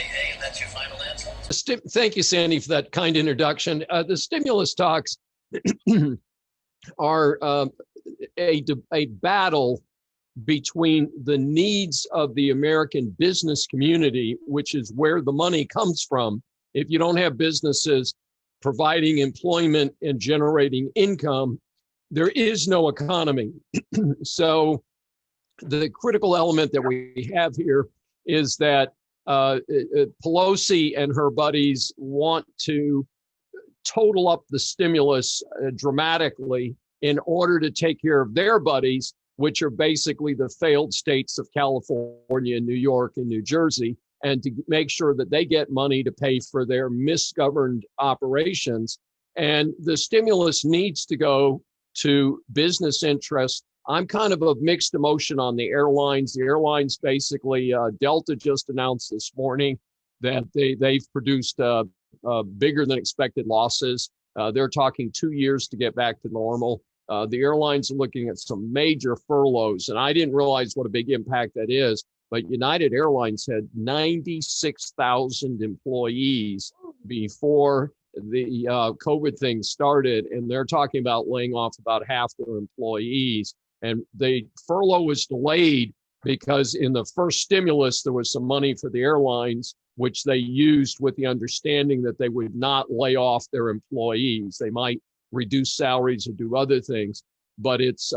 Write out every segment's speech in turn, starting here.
hey, that's your final answer? Thank you, Sandy, for that kind introduction. The stimulus talks are a battle between the needs of the American business community, which is where the money comes from. If you don't have businesses providing employment and generating income, there is no economy. So the critical element that we have here is that Pelosi and her buddies want to total up the stimulus dramatically in order to take care of their buddies, which are basically the failed states of California, New York, and New Jersey, and to make sure that they get money to pay for their misgoverned operations. And the stimulus needs to go to business interests. I'm kind of mixed emotion on the airlines. The airlines basically, Delta just announced this morning that they've produced bigger than expected losses. They're talking 2 years to get back to normal. The airlines are looking at some major furloughs, and I didn't realize what a big impact that is. But United Airlines had 96,000 employees before the COVID thing started, and they're talking about laying off about half their employees. And the furlough was delayed because in the first stimulus, there was some money for the airlines, which they used with the understanding that they would not lay off their employees. They might reduce salaries or do other things, but it's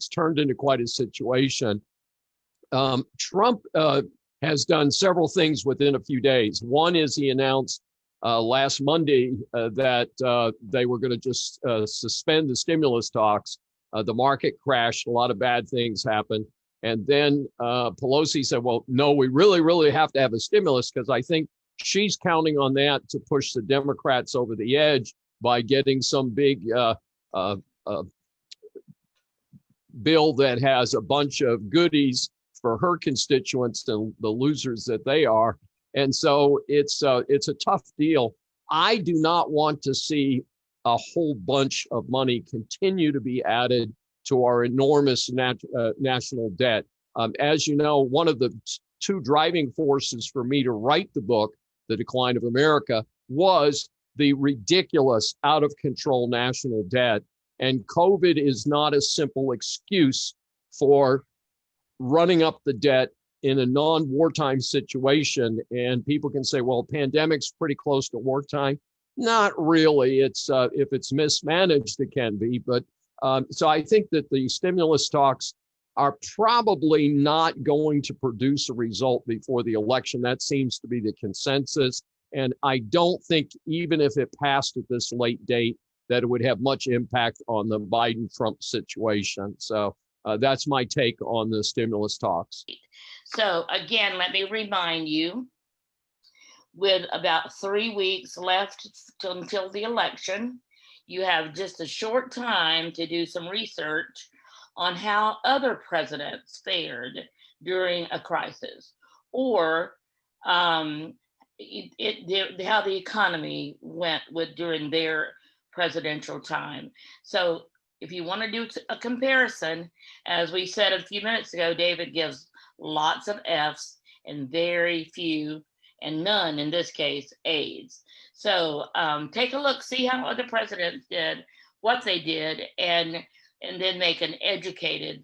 turned into quite a situation. Trump has done several things within a few days. One is he announced last Monday that they were going to just suspend the stimulus talks. The market crashed, a lot of bad things happened. And then Pelosi said, well, no, we really have to have a stimulus, because I think she's counting on that to push the Democrats over the edge by getting some big bill that has a bunch of goodies for her constituents and the losers that they are. And so it's a tough deal. I do not want to see a whole bunch of money continue to be added to our enormous national debt. As you know, one of the two driving forces for me to write the book, The Decline of America, was the ridiculous, out of control national debt. And COVID is not a simple excuse for running up the debt in a non-wartime situation. And people can say, well, pandemic's pretty close to wartime. Not really. It's if it's mismanaged, it can be. But so I think that the stimulus talks are probably not going to produce a result before the election. That seems to be the consensus. And I don't think, even if it passed at this late date, that it would have much impact on the Biden-Trump situation. So that's my take on the stimulus talks. So again, let me remind you, with about 3 weeks left until the election, you have just a short time to do some research on how other presidents fared during a crisis, or how the economy went during their presidential time. So if you want to do a comparison, as we said a few minutes ago, David gives lots of F's and very few, and none in this case, A's. So take a look, see how other presidents did, what they did, and then make an educated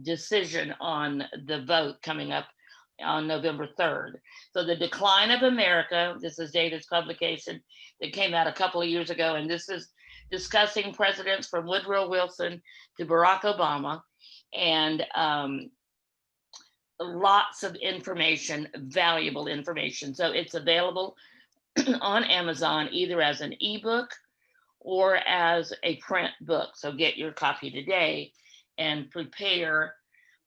decision on the vote coming up on November 3rd. So The Decline of America, this is David's publication that came out a couple of years ago, and this is discussing presidents from Woodrow Wilson to Barack Obama, and lots of information, valuable information. So it's available on Amazon, either as an ebook or as a print book. So get your copy today and prepare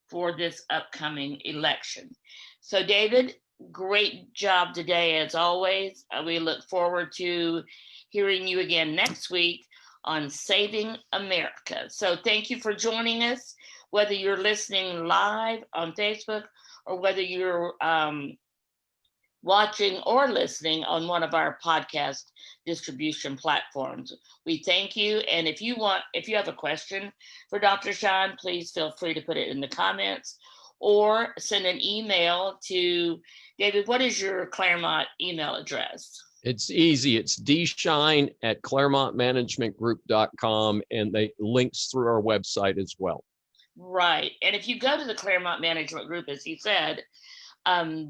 for this upcoming election. So David, great job today as always. We look forward to hearing you again next week on Saving America. So thank you for joining us, whether you're listening live on Facebook or whether you're watching or listening on one of our podcast distribution platforms. We thank you. And if you have a question for Dr. Schein, please feel free to put it in the comments or send an email to David. What is your Claremont email address? It's easy. It's dschein@claremontmanagementgroup.com, and they links through our website as well. Right. And if you go to the Claremont Management Group, as he said,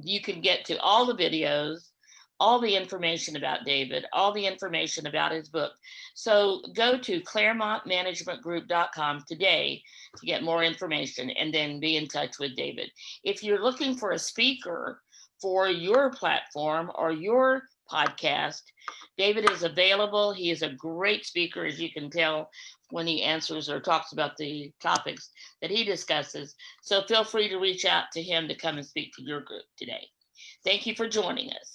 you can get to all the videos, all the information about David, all the information about his book. So go to ClaremontManagementGroup.com today to get more information, and then be in touch with David. If you're looking for a speaker for your platform or your podcast, David is available. He is a great speaker, as you can tell when he answers or talks about the topics that he discusses. So feel free to reach out to him to come and speak to your group today. Thank you for joining us.